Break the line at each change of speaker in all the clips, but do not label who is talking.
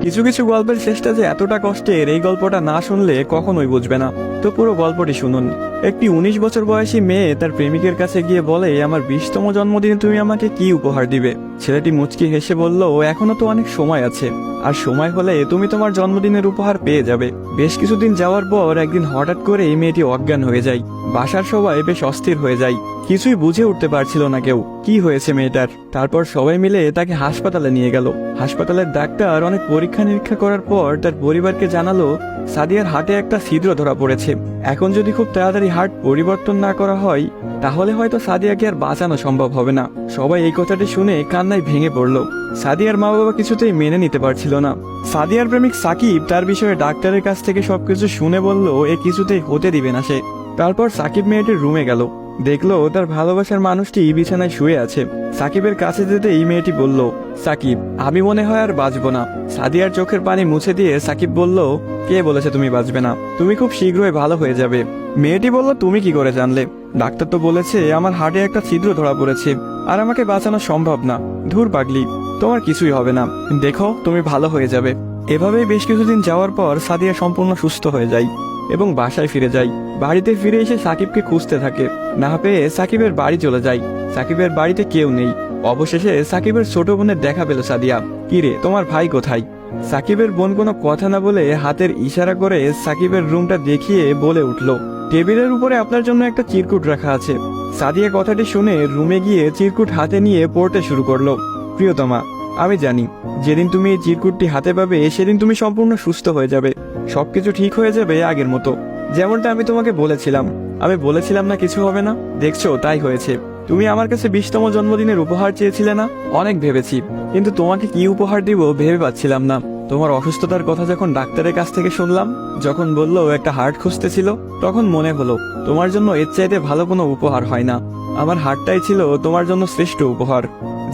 কিছু কিছু গল্পের শেষটা যে এতটা কষ্টের, এই গল্পটা না শুনলে কখনোই বুঝবে না। তো পুরো গল্পটি শুনুন। একটি 19 বছর বয়সী মেয়ে তার প্রেমিকের কাছে গিয়ে বলে, আমার 20তম জন্মদিনে তুমি আমাকে কি উপহার দিবে? ছেলেটি মুচকি হেসে বলল, এখনো তো অনেক সময় আছে, আর সময় হলে তুমি তোমার জন্মদিনের উপহার পেয়ে যাবে। বেশ কিছুদিন যাওয়ার পর একদিন হঠাৎ করে এই মেয়েটি অজ্ঞান হয়ে যায়। বাসার সবাই বেশ অস্থির হয়ে যায়, কিছুই বুঝে উঠতে পারছিল না কেউ কি হয়েছে মেয়েটার। তারপর সবাই মিলে তাকে হাসপাতালে নিয়ে গেল। হাসপাতালের ডাক্তার অনেক পরীক্ষা নিরীক্ষা করার পর তার পরিবারকে জানালো, সাদিয়ার হার্টে একটা ছিদ্র ধরা পড়েছে। এখন যদি খুব তাড়াতাড়ি হার্ট পরিবর্তন না করা হয়, তাহলে হয়তো সাদিয়াকে আর বাঁচানো সম্ভব হবে না। সবাই এই কথাটি শুনে কান্নায় ভেঙে পড়ল। সাদিয়ার মা বাবা কিছুতেই মেনে নিতে পারছিল না। সাদিয়ার প্রেমিক সাকিব তার বিষয়ে ডাক্তারের কাছ থেকে সবকিছু শুনে বলল, এ কিছুতেই হতে দিবে না সে। তারপর সাকিব মেয়েটির রুমে গেল, দেখলো তার ভালোবাসার মানুষটি বিছানায় শুয়ে আছে। সাকিবের কাছে যেতে এই মেয়েটি বলল, সাকিব, আমি মনে হয় আর বাঁচবো না। সাদিয়ার চোখের পানি মুছে দিয়ে সাকিব বলল, কে বলেছে তুমি বাঁচবে না? তুমি খুব শীঘ্রই ভালো হয়ে যাবে। মেয়েটি বলল, তুমি কি করে জানলে? ডাক্তার তো বলেছে আমার হার্টে একটা ছিদ্র ধরা পড়েছে, আর আমাকে বাঁচানো সম্ভব না। ধুর পাগলি, তোমার কিছুই হবে না, দেখো তুমি ভালো হয়ে যাবে। এভাবেই বেশ কিছুদিন যাওয়ার পর সাদিয়া সম্পূর্ণ সুস্থ হয়ে যায় এবং বাসায় ফিরে যায়। বাড়িতে ফিরে এসে সাকিবকে খুঁজতে থাকে, না পেয়ে সাকিবের বাড়ি চলে যায়। সাকিবের বাড়িতে কেউ নেই। অবশেষে সাকিবের ছোট বোনের দেখা পেল সাদিয়া। কিরে, তোমার ভাই কোথায়? সাকিবের বোন কোনো কথা না বলে হাতের ইশারা করে সাকিবের রুমটা দেখিয়ে বলে উঠল, টেবিলের উপরে আপনার জন্য একটা চিরকুট রাখা আছে। সাদিয়া কথাটি শুনে রুমে গিয়ে চিরকুট হাতে নিয়ে পড়তে শুরু করলো। প্রিয়তমা, আমি জানি যেদিন তুমি এই চিরকুটটি হাতে পাবে সেদিন তুমি সম্পূর্ণ সুস্থ হয়ে যাবে, সবকিছু ঠিক হয়ে যাবে আগের মতো, যেমনটা আমি তোমাকে বলেছিলাম। আমি বলেছিলাম না কিছু হবে না, দেখছো তাই হয়েছে। তুমি আমার কাছে 20তম জন্মদিনের উপহার চেয়েছিলে না? অনেক ভেবেছি, কিন্তু তোমাকে কি উপহার দিব ভেবে পাচ্ছিলাম না। তোমার অসুস্থতার কথা যখন ডাক্তারের কাছ থেকে শুনলাম, যখন বললো একটা হার্ট খুঁজতেছিল, তখন মনে হলো তোমার জন্য এর চাইতে ভালো কোনো উপহার হয় না। আমার হার্টটাই ছিল তোমার জন্য শ্রেষ্ঠ উপহার,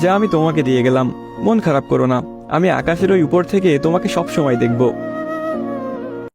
যা আমি তোমাকে দিয়ে গেলাম। মন খারাপ করো না, আমি আকাশের ওই উপর থেকে তোমাকে সবসময় দেখব।